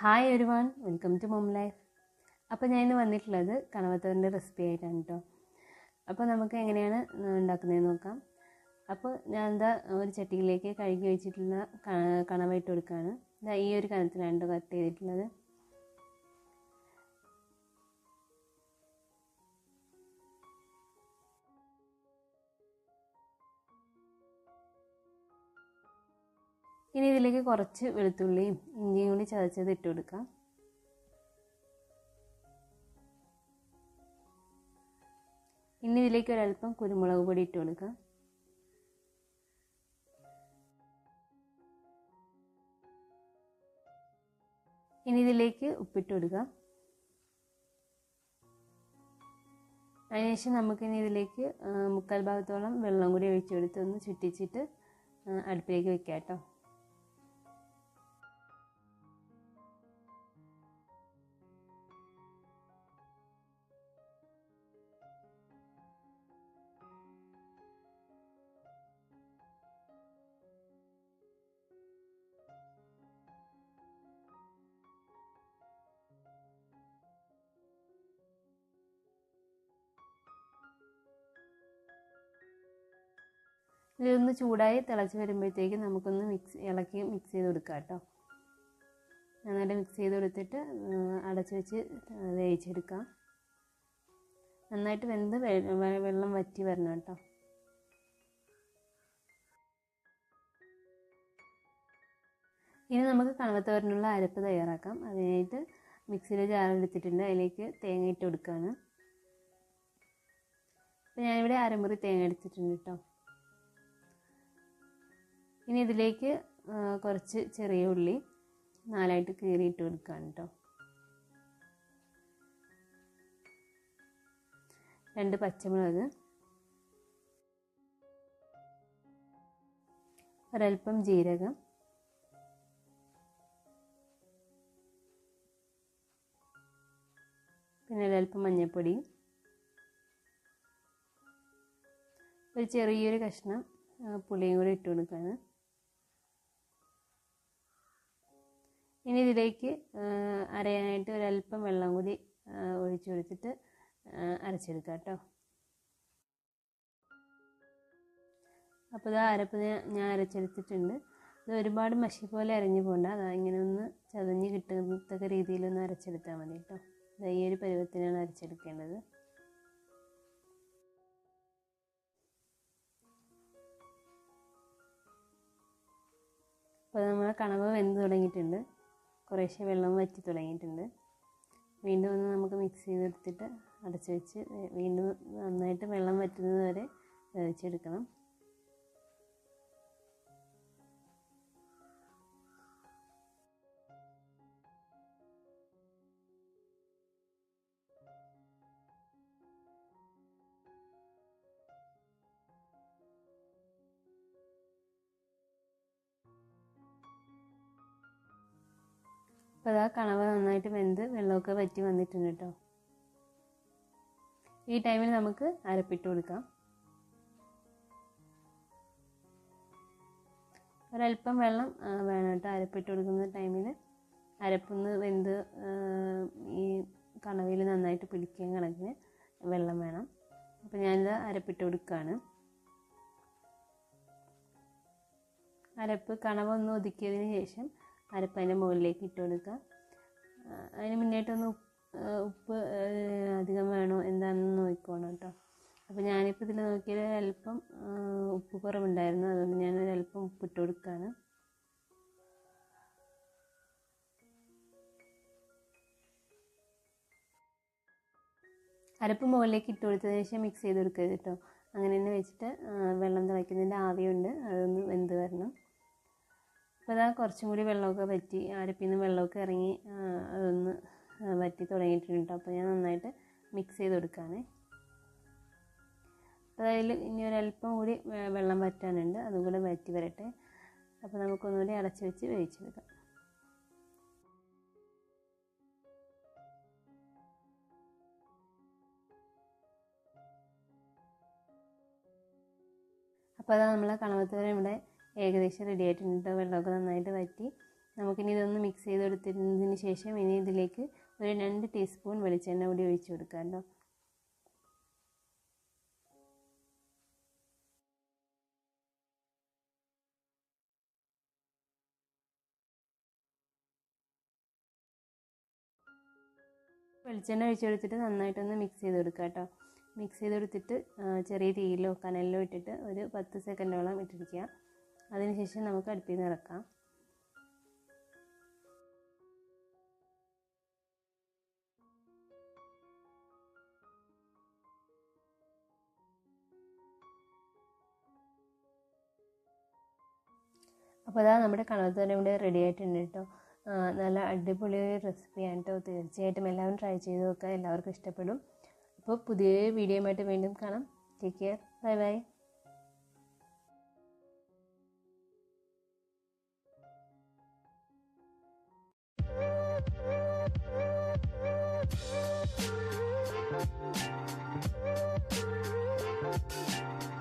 Hi everyone, welcome to mom life. അപ്പോൾ ഞാൻ ഇന്ന് വന്നിട്ടുള്ളത് കണവത്തോരൻ്റെ റെസിപ്പി ആയിട്ടാണ് കേട്ടോ. അപ്പോൾ നമുക്ക് എങ്ങനെയാണ് ഉണ്ടാക്കുന്നതെന്ന് നോക്കാം. അപ്പോൾ ഞാൻ ഒരു ചട്ടിയിലേക്ക് കഴുകി വെച്ചിട്ടുള്ള കണവ ഇട്ട് കൊടുക്കുകയാണ്. ഈ ഒരു കനത്തിലാണ് കട്ട് ചെയ്തിട്ടുള്ളത്. ഇനി ഇതിലേക്ക് കുറച്ച് വെളുത്തുള്ളിയും ഇഞ്ചിയും കൂടി ചതച്ചത് ഇട്ട് കൊടുക്കാം. ഇനി ഇതിലേക്ക് ഒരല്പം കുരുമുളക് പൊടി ഇട്ട് കൊടുക്കാം. ഇനി ഇതിലേക്ക് ഉപ്പിട്ട് കൊടുക്കാം. അതിനുശേഷം നമുക്കിനി ഇതിലേക്ക് 3/4 ഭാഗത്തോളം വെള്ളം കൂടി ഒഴിച്ചു കൊടുത്ത് ഒന്ന് ചുറ്റിച്ചിട്ട് അടുപ്പിലേക്ക് വെക്കാം കേട്ടോ. ഇതൊന്ന് ചൂടായി തിളച്ച് വരുമ്പോഴത്തേക്ക് നമുക്കൊന്ന് ഇളക്കി മിക്സ് ചെയ്ത് കൊടുക്കാം കേട്ടോ. നന്നായിട്ട് മിക്സ് ചെയ്ത് കൊടുത്തിട്ട് അടച്ച് വെച്ച് വേവിച്ചെടുക്കാം. നന്നായിട്ട് വെന്ത് വെള്ളം വറ്റി വരണം കേട്ടോ. ഇനി നമുക്ക് കണവത്തോരനുള്ള അരപ്പ് തയ്യാറാക്കാം. അതിനായിട്ട് മിക്സിയിലെ ജാറെടുത്തിട്ടുണ്ട്. അതിലേക്ക് തേങ്ങ ഇട്ട് കൊടുക്കുകയാണ്. അപ്പോൾ ഞാനിവിടെ അരമുറി തേങ്ങ എടുത്തിട്ടുണ്ട് കേട്ടോ. ഇനി ഇതിലേക്ക് കുറച്ച് ചെറിയ ഉള്ളി 4 കീറിയിട്ട് കൊടുക്കുകയാണ് കേട്ടോ. 2 പച്ചമുളക്, ഒരൽപ്പം ജീരകം, പിന്നെ ഒരൽപ്പം മഞ്ഞൾപ്പൊടി, ഒരു ചെറിയൊരു കഷ്ണം പുളിയും കൂടി ഇട്ട് കൊടുക്കുകയാണ്. ഇനി ഇതിലേക്ക് അരയാനായിട്ട് ഒരല്പം വെള്ളം കൂടി ഒഴിച്ചു കൊടുത്തിട്ട് അരച്ചെടുക്കാം കേട്ടോ. അപ്പോൾ ഇത് അരപ്പ് ഞാൻ അരച്ചെടുത്തിട്ടുണ്ട്. ഇത് ഒരുപാട് മഷി പോലെ അരഞ്ഞു പോകണ്ട. ഇങ്ങനെ ഒന്ന് ചതഞ്ഞ് കിട്ടത്തക്ക രീതിയിലൊന്ന് അരച്ചെടുത്താൽ മതി കേട്ടോ. ഈ ഒരു പരുവത്തിനാണ് അരച്ചെടുക്കേണ്ടത്. അപ്പോൾ നമ്മളെ കണവ വെന്ത് തുടങ്ങിയിട്ടുണ്ട്. കുറേശ്ശെ വെള്ളം വറ്റി തുടങ്ങിയിട്ടുണ്ട്. വീണ്ടും ഒന്ന് നമുക്ക് മിക്സ് ചെയ്തെടുത്തിട്ട് അടച്ച് വെച്ച് വീണ്ടും നന്നായിട്ട് വെള്ളം വറ്റുന്നത് വരെ വേവിച്ചെടുക്കണം. അപ്പോൾ കണവ നന്നായിട്ട് വെന്ത് വെള്ളമൊക്കെ വറ്റി വന്നിട്ടുണ്ട് കേട്ടോ. ഈ ടൈമിൽ നമുക്ക് അരപ്പിട്ട് കൊടുക്കാം. ഒരല്പം വെള്ളം വേണം കേട്ടോ. അരപ്പിട്ട് കൊടുക്കുന്ന ടൈമിൽ അരപ്പൊന്ന് വെന്ത് ഈ കണവയിൽ നന്നായിട്ട് പിടിക്കാൻ കണക്കിന് വെള്ളം വേണം. അപ്പോൾ ഞാനിത് അരപ്പിട്ട് കൊടുക്കുകയാണ്. അരപ്പ് കണവ ഒന്ന് ഒതുക്കിയതിന് ശേഷം അരപ്പ് അതിൻ്റെ മുകളിലേക്ക് ഇട്ട് കൊടുക്കുക. അതിന് മുന്നേറ്റൊന്ന് ഉപ്പ് അധികം വേണോ എന്താണെന്ന് നോക്കിക്കോണം കേട്ടോ. അപ്പോൾ ഞാനിപ്പോൾ ഇതിൽ നോക്കിയത് അല്പം ഉപ്പ് കുറവുണ്ടായിരുന്നു. അതുകൊണ്ട് ഞാനൊരല്പം ഉപ്പിട്ട് കൊടുക്കുകയാണ്. അരപ്പ് മുകളിലേക്ക് ഇട്ട് കൊടുത്തതിന് ശേഷം മിക്സ് ചെയ്ത് കൊടുക്കരുത് കേട്ടോ. അങ്ങനെ തന്നെ വെച്ചിട്ട് വെള്ളം തിളയ്ക്കുന്നതിൻ്റെ ആവിയുണ്ട്, അതൊന്ന് വെന്ത് വരണം. അപ്പോൾ കുറച്ചും കൂടി വെള്ളമൊക്കെ വറ്റി അരപ്പിൽ നിന്ന് വെള്ളമൊക്കെ ഇറങ്ങി അതൊന്ന് വറ്റി തുടങ്ങിയിട്ടുണ്ട് കേട്ടോ. അപ്പോൾ ഞാൻ നന്നായിട്ട് മിക്സ് ചെയ്ത് കൊടുക്കുകയാണ്. അപ്പോൾ അതിൽ ഇനി ഒരല്പം കൂടി വെള്ളം വറ്റാനുണ്ട്, അതും കൂടെ വറ്റി വരട്ടെ. അപ്പോൾ നമുക്കൊന്നുകൂടി അടച്ച് വെച്ച് വേവിച്ചെടുക്കാം. അപ്പോൾ നമ്മളെ കണവത്തോരൻ ഇവിടെ ഏകദേശം റെഡി ആയിട്ടുണ്ട്. വെള്ളമൊക്കെ നന്നായിട്ട് വറ്റി നമുക്കിനി ഇതൊന്ന് മിക്സ് ചെയ്തെടുത്തതിന് ശേഷം ഇനി ഇതിലേക്ക് ഒരു 2 ടീസ്പൂൺ വെളിച്ചെണ്ണ കൂടി ഒഴിച്ചു കൊടുക്കാം കേട്ടോ. വെളിച്ചെണ്ണ ഒഴിച്ചു കൊടുത്തിട്ട് നന്നായിട്ടൊന്ന് മിക്സ് ചെയ്ത് കൊടുക്കുക കേട്ടോ. മിക്സ് ചെയ്തെടുത്തിട്ട് ചെറിയ തീയിലോ കനലിലോ ഇട്ടിട്ട് ഒരു 10 സെക്കൻഡോളം ഇട്ടിരിക്കുക. അതിനുശേഷം നമുക്ക് അടുപ്പിൽ നിന്ന് ഇറക്കാം. അപ്പോൾ അതാ നമ്മുടെ കണവത്തോരൻ ഇവിടെ റെഡി ആയിട്ടുണ്ട് കേട്ടോ. നല്ല അടിപൊളി റെസിപ്പിയാണ് കേട്ടോ. തീർച്ചയായിട്ടും എല്ലാവരും ട്രൈ ചെയ്ത് നോക്കുക, എല്ലാവർക്കും ഇഷ്ടപ്പെടും. അപ്പോൾ പുതിയ വീഡിയോയുമായിട്ട് വീണ്ടും കാണാം. Take care, bye bye.